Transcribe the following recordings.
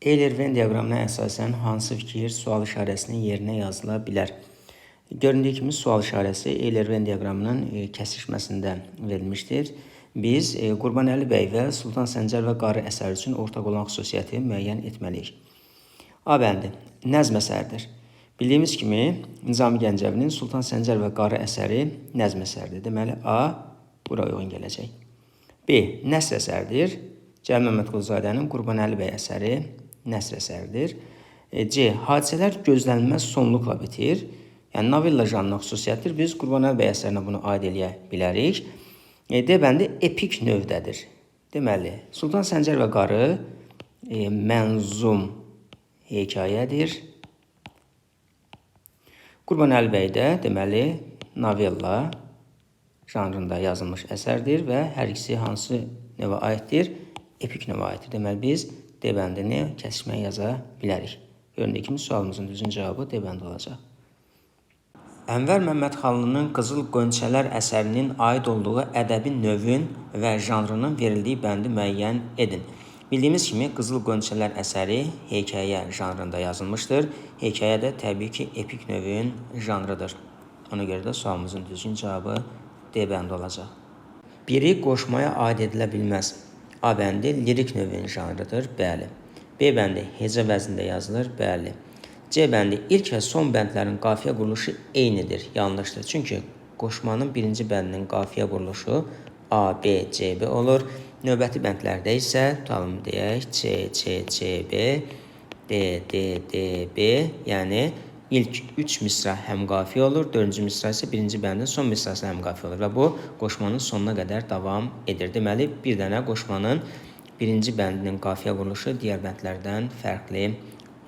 Eyler-Venn diaqramına əsasən hansı fikir sual işarəsinin yerinə yazıla bilər? Göründüyü kimi sual işarəsi Eyler-Venn diaqramının kəsişməsində verilmişdir. Biz Qurbanəli bəy və Sultan Səncər və Qarı əsəri üçün ortaq olan xüsusiyyəti müəyyən etməliyik. A bəndi nəzm əsəridir. Bildiyimiz kimi Nizami Gəncəvinin Sultan Səncər və Qarı əsəri nəzm əsəridir. Deməli A bura uyğun gələcək. B nəsr əsəridir. Cəlil Məmmədquluzadənin Qurbanəli bəy əsəri nəsr əsəridir. C hadisələr gözlənilməz sonluqla bitir. Yəni novella janrının xüsusiyyətidir. Biz Qurbanəli bəy əsərinə bunu aid eləyə bilərik. D bəndi epik növdədir. Deməli, Sultan Səncər və Qarı mənzum hekayədir. Qurbanəli bəy də deməli novella janrında yazılmış əsərdir və hər ikisi hansı növə aiddir? Epik növə aiddir. Deməli biz D bəndini kəsişməyə yaza bilərik. Göründüyü kimi sualımızın düzgün cavabı D bəndi olacaq. Ənvər Məmmədxanlının Qızıl Qönçələr əsərinin aid olduğu ədəbi növün və janrının verildiyi bəndi müəyyən edin. Bildiyimiz kimi Qızıl Qönçələr əsəri hekayə janrında yazılmışdır. Hekayə də təbii ki epik növün janrıdır. Ona görə də sualımızın düzgün cavabı D bəndi olacaq. Biri qoşmaya aid edilə bilməz. A bəndi lirik növün janrıdır. Bəli. B bəndi hecə vəznində yazılır. Bəli. C bəndi ilk və son bəndlərin qafiyə quruluşu eynidir. Yanlışdır. Çünki qoşmanın birinci bəndinin qafiyə quruluşu A, B, C, B olur. Növbəti bəndlərdə isə tutalım deyək C, C, C, B, D, D, D, B. Yəni ilk 3 misra həm qafiyə olur. 4-cü misra isə birinci bəndin son misrası həm qafiyə olur. Və bu qoşmanın sonuna qədər davam edir. Deməli bir dənə qoşmanın birinci bəndinin qafiyə quruluşu digər bəndlərdən fərqli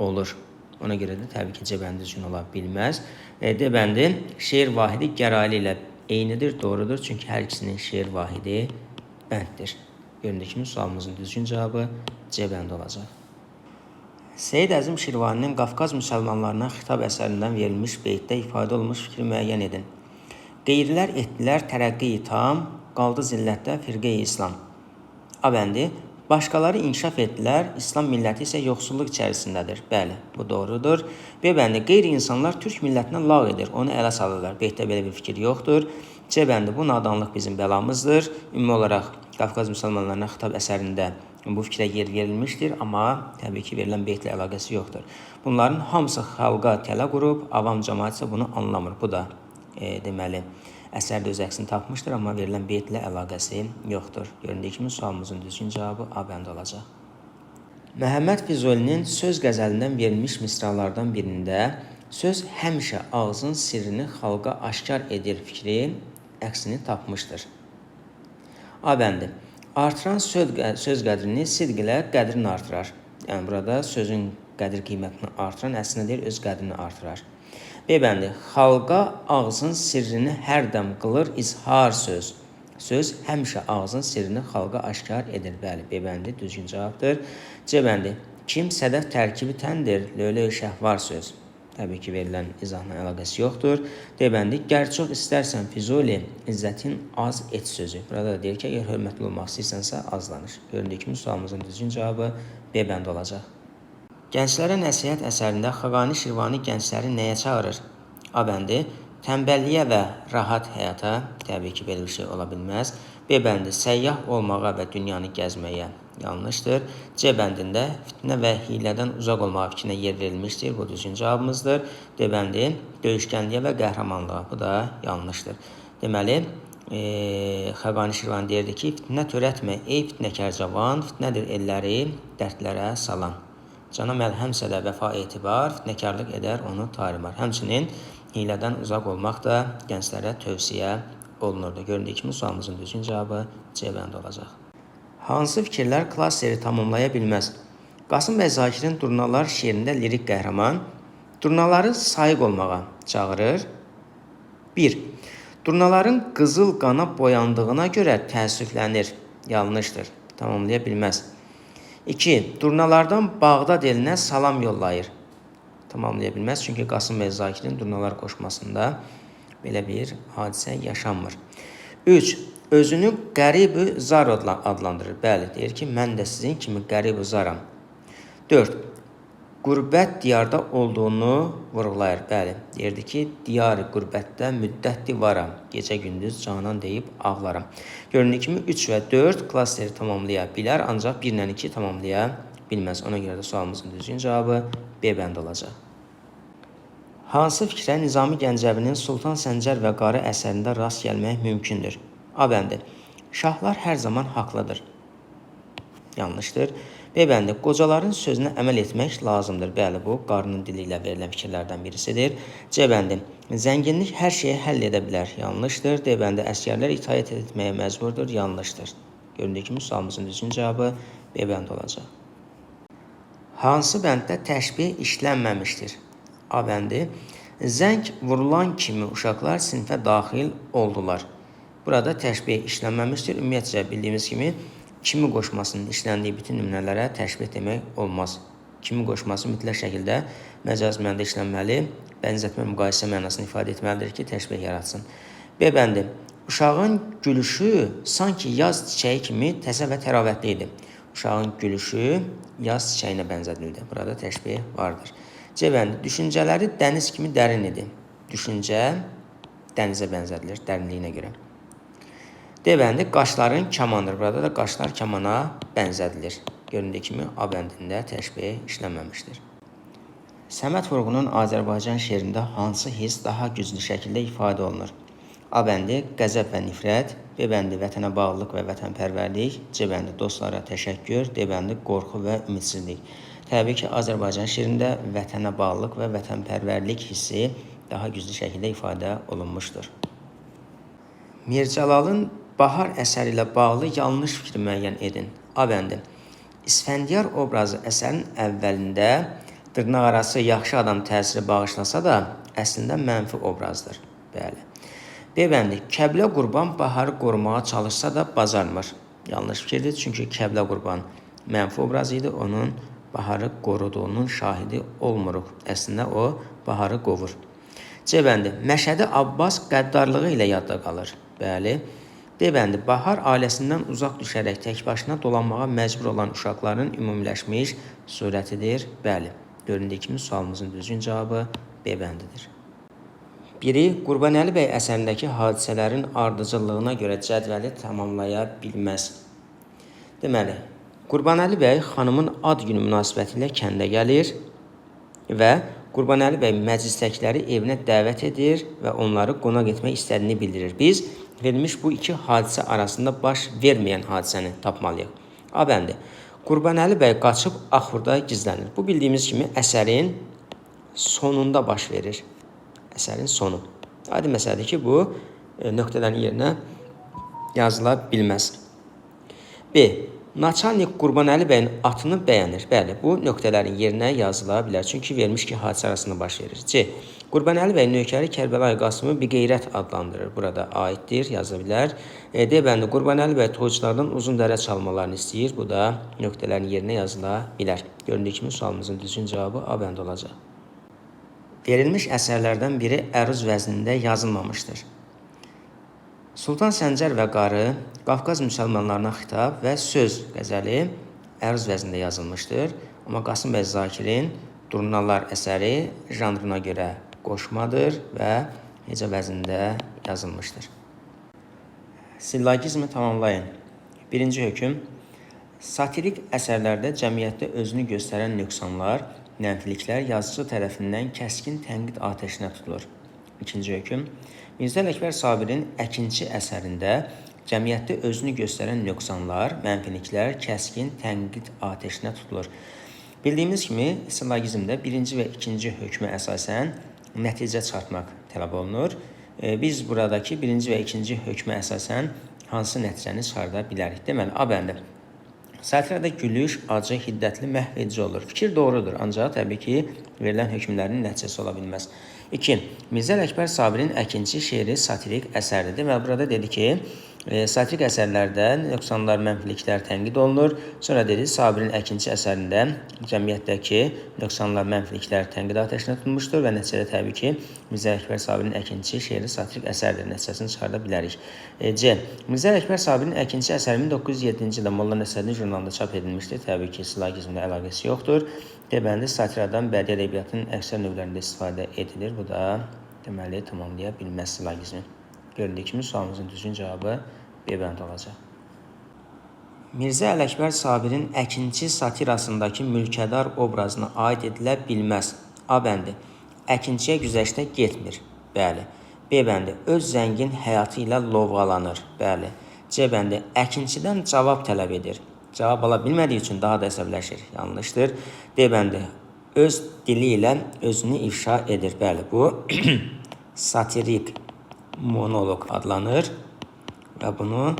olur. Ona görə də təbii ki C bəndi düzgün ola bilməz. D bəndi şeir vahidi gəraylı ilə eynidir, doğrudur. Çünki hər ikisinin şeir vahidi bənddir. Göründüyü kimi sualımızın düzgün cavabı C bəndi olacaq. Seyid Əzim Şirvaninin Qafqaz müsəlmanlarına xitab əsərindən verilmiş beytdə ifadə olunmuş fikri müəyyən edin. Qeyrilər etdilər tərəqqi-i tam, qaldı zillətdə firqe-i İslam. A bəndi başqaları inkişaf etdilər, İslam milləti isə yoxsulluq içərisindədir. Bəli, bu doğrudur. B bəndi qeyri-insanlar türk millətinə lağ edir, onu ələ salırlar. Beytdə belə bir fikir yoxdur. C bəndi bu nadanlıq bizim bəlamızdır. Ümumi olaraq Qafqaz müsəlmanlarına xitab əsərində bu fikrə yer verilmişdir, amma təbii ki verilən beytlə əlaqəsi yoxdur. Bunların hamısı xalqa tələ qurub, avam cəmaət isə bunu anlamır. Bu da deməli əsərdə öz əksini tapmışdır, amma verilən beytlə əlaqəsi yoxdur. Göründüyü kimi sualımızın düzgün cavabı A bəndi olacaq. Məhəmməd Füzulinin söz qəzəlindən verilmiş misralardan birində söz həmişə ağzın sirrini xalqa aşkar edir fikri əksini tapmışdır. A bəndi artıran söz qədrini sidq ilə qədrini artırar. Yəni burada sözün qədir qiymətini artıran əslində deyir, öz qədrini artırar. B bəndi xalqa ağzın sirrini hər dəm qılır izhar söz. Söz həmişə ağzın sirrini xalqa aşkar edir. Bəli, B bəndi düzgün cavabdır. C bəndi kim sədəf tərkibi təndir, lölə şəhvar söz. Təbii ki verilən izahla əlaqəsi yoxdur. D bəndi gər çox istərsən Füzuli, izzətin az et sözü. Burada da deyir ki, əgər hörmətli olmaq istəyirsənsə azlanır. Göründüyü kimi sualımızın düzgün cavabı B bəndi olacaq. Gənclərə nəsihət əsərində Xaqani Şirvani gəncləri nəyə çağırır? A bəndi tənbəlliyə və rahat həyata, təbii ki belə bir şey ola bilməz. B bəndi səyyah olmağa və dünyanı gəzməyə, yanlışdır. C bəndində fitnə və hilədən uzaq olmağa fikrinə yer verilmişdir. Bu düzgün cavabımızdır. D bəndi döyüşkənliyə və qəhrəmanlığa, bu da yanlışdır. Deməli, Xaqani Şirvani deyirdi ki, fitnə törətmə, ey fitnəkar cavan, fitnədir elləri dərdlərə salan. Cana məlhəmsə də vəfa etibar, fitnəkarlıq edər onu tarimar. Həmçinin hilədən uzaq olmaq da gənclərə tövsiyə olunurdu. Göründüyü kimi sualımızın düzgün cavabı C bəndi olacaq. Hansı fikirlər klasseri tamamlaya bilməz? Qasım bəy Zakirin Durnalar şeirində lirik qəhrəman durnaları sayıq olmağa çağırır. 1. Durnaların qızıl qana boyandığına görə təəssüflənir. Yanlışdır. Tamamlaya bilməz. 2. Durnalardan Bağdad elinə salam yollayır. Tamamlaya bilməz. Çünki Qasım bəy Zakirin Durnalar qoşmasında belə bir hadisə yaşanmır. 3. Özünü qərib-ü zar adlandırır. Bəli, deyir ki, mən də sizin kimi qərib-ü zaram. 4. Qürbət diyarda olduğunu vurğulayır. Bəli, deyirdi ki, diyar qürbətdə müddətli varam, gecə gündüz canan deyib ağlaram. Göründüyü kimi 3 və 4 klasteri tamamlaya bilər, ancaq 1 ilə 2 tamamlaya bilməz. Ona görə də sualımızın düzgün cavabı B bəndi olacaq. Hansı fikrə Nizami Gəncəvinin Sultan Səncər və Qarı əsərində rast gəlmək mümkündür? A bəndi. Şahlar hər zaman haqlıdır. Yanlışdır. B bəndi. Qocaların sözünə əməl etmək lazımdır. Bəli, bu Qarının dili ilə verilən fikirlərdən birisidir. C bəndi. Zənginlik hər şeyi həll edə bilər. Yanlışdır. D bəndi. Əsgərlər itaət etməyə məcburdur. Yanlışdır. Göründüyü kimi sualımızın düzgün cavabı B bəndi olacaq. Hansı bənddə təşbih işlənməmişdir? A bəndi. Zəng vurulan kimi uşaqlar sinfə daxil oldular. Burada təşbih işlənməmişdir. Ümumiyyətcə bildiyimiz kimi qoşmasının işləndiyi bütün nümunələrə təşbih demək olmaz. Kimi qoşması mütləq şəkildə məcaz mənada işlənməli, bənzətmə müqayisə mənasını ifadə etməlidir ki, təşbih yaratsın. B bəndi. Uşağın gülüşü sanki yaz çiçəyi kimi təzə və təravətli idi. Uşağın gülüşü yaz çiçəyinə bənzədildi. Burada təşbih vardır. C bəndi. Düşüncələri dəniz kimi dərin idi. Düşüncə dənizə bənzədilir dərinliyinə görə. D bəndi. Qaşların kamandır. Burada da qaşlar kamana bənzədilir. Göründüyü kimi A bəndində təşbih işlənməmişdir. Səməd Vurğunun Azərbaycan şeirində hansı hiss daha güclü şəkildə ifadə olunur? A bəndi. Qəzəb və nifrət. B bəndi. Vətənə bağlılıq və vətənpərvərlik. C bəndi. Dostlara təşəkkür. D bəndi. Qorxu və ümidsizlik. Təbii ki, Azərbaycan şeirində vətənə bağlılıq və vətənpərvərlik hissi daha güclü şəkildə ifadə olunmuşdur. Mircəlalın Bahar əsəri ilə bağlı yanlış fikri müəyyən edin. A bəndi. İsfəndiyar obrazı əsərin əvvəlində dırnaqarası yaxşı adam təsiri bağışlasa da, əslində mənfi obrazdır. Bəli. B bəndi. Kəblə Qurban Baharı qorumağa çalışsa da bacarmır. Yanlış fikirdir, çünki Kəblə Qurban mənfi obrazı idi, onun Baharı qoruduğunun şahidi olmuruq. Əslində o Baharı qovur. C bəndi. Məşədi Abbas qəddarlığı ilə yadda qalır. Bəli. D bəndi. Bahar ailəsindən uzaq düşərək tək başına dolanmağa məcbur olan uşaqların ümumiləşmiş surətidir. Bəli. Göründüyü kimi sualımızın düzgün cavabı B bəndidir. Biri Qurbanəli bəy əsərindəki hadisələrin ardıcıllığına görə cədvəli tamamlaya bilməz. Deməli, Qurbanəli bəy xanımın ad günü münasibəti ilə kəndə gəlir və Qurbanəli bəy məclisdəkiləri evinə dəvət edir və onları qonaq etmək istədiyini bildirir. Biz verilmiş bu iki hadisə arasında baş verməyən hadisəni tapmalıyıq. A bəndi. Qurbanəli bəy qaçıb axurda gizlənir. Bu bildiyimiz kimi əsərin sonunda baş verir. Əsərin sonu. Adi məsələdir ki, bu nöqtələrin yerinə yazıla bilməz. B. Naçalnik Qurbanəli bəyin atını bəyənir. Bəli, bu nöqtələrin yerinə yazıla bilər. Çünki vermiş ki, hadisə arasında baş verir. C. Qurbanəli bəyin nökəri Kərbəlayı Qasımı biqeyrət adlandırır. Burada aiddir, yazı bilər. D bəndi. Qurbanəli bəy toyçulardan uzun dərə çalmalarını istəyir. Bu da nöqtələrin yerinə yazıla bilər. Göründüyü kimi sualımızın düzgün cavabı A bəndi olacaq. Verilmiş əsərlərdən biri əruz vəznində yazılmamışdır. Sultan Səncər və Qarı, Qafqaz müsəlmanlarına xitab və söz qəzəli əruz vəznində yazılmışdır. Amma Qasım bəy Zakirin Durnalar əsəri janrına görə qoşmadır və hecə vəznində yazılmışdır. Sillagizmi tamamlayın. Birinci hökm. Satirik əsərlərdə cəmiyyətdə özünü göstərən nöqsanlar, mənfiliklər yazıcı tərəfindən kəskin tənqid atəşinə tutulur. İkinci hökm. Mirzə Ələkbər Sabirin Əkinçi əsərində cəmiyyətdə özünü göstərən nöqsanlar, mənfiliklər kəskin tənqid atəşinə tutulur. Bildiyimiz kimi, sillagizmdə birinci və ikinci hökmə əsasən nəticə çıxartmaq tələb olunur. Biz buradakı birinci və ikinci hökmə əsasən hansı nəticəni çıxarda bilərik? Deməli, A bəndi. Satirada gülüş, acı, hiddətli, məhv edici olur. Fikir doğrudur, ancaq təbii ki, verilən hökmlərin nəticəsi ola bilməz. 2. Mirzə Ələkbər Sabirin Əkinçi şeiri satirik əsərdir. Deməli, burada dedi ki, Satirik əsərlərdə nöqsanlar, mənfiliklər tənqid olunur. Sonra dedik, Sabirin Əkinçi əsərində cəmiyyətdəki nöqsanlar, mənfiliklər tənqid atəşinə tutulmuşdur və nəticədə təbii ki, Mirzə Ələkbər Sabirin Əkinçi şeiri satirik əsərdir. Nəticəsini çıxarda bilərik. C. Mirzə Ələkbər Sabirin Əkinçi əsəri 1907-ci ildə Molla Nəsrəddin jurnalında çap edilmişdir. Təbii ki, silahizmlə əlaqəsi yoxdur. D. Bəndi satiradan bədii ədəbiyyatın əksər növlərində istifadə edilir. Bu da deməli tamamlaya bilməz silahizmi. Görüldüyü kimi sualımızın düzgün cavabı B bənd olacaq. Mirzə Ələkbər Sabirin Əkinçi satirasındakı mülkədar obrazına aid edilə bilməz. A bəndi. Əkinçiyə güzəştə getmir. Bəli. B bəndi. Öz zəngin həyatı ilə lovğalanır. Bəli. C bəndi. Əkinçidən cavab tələb edir. Cavab ala bilmədiyi üçün daha da əsəbləşir. Yanlışdır. D bəndi. Öz dili ilə özünü ifşa edir. Bəli, bu satirik monoloq adlanır və bunu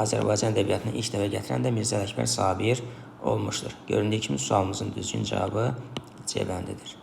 Azərbaycan ədəbiyyatına ilk dəfə gətirən də Mirzə Ələkbər Sabir olmuşdur. Göründüyü kimi sualımızın düzgün cavabı C bəndidir.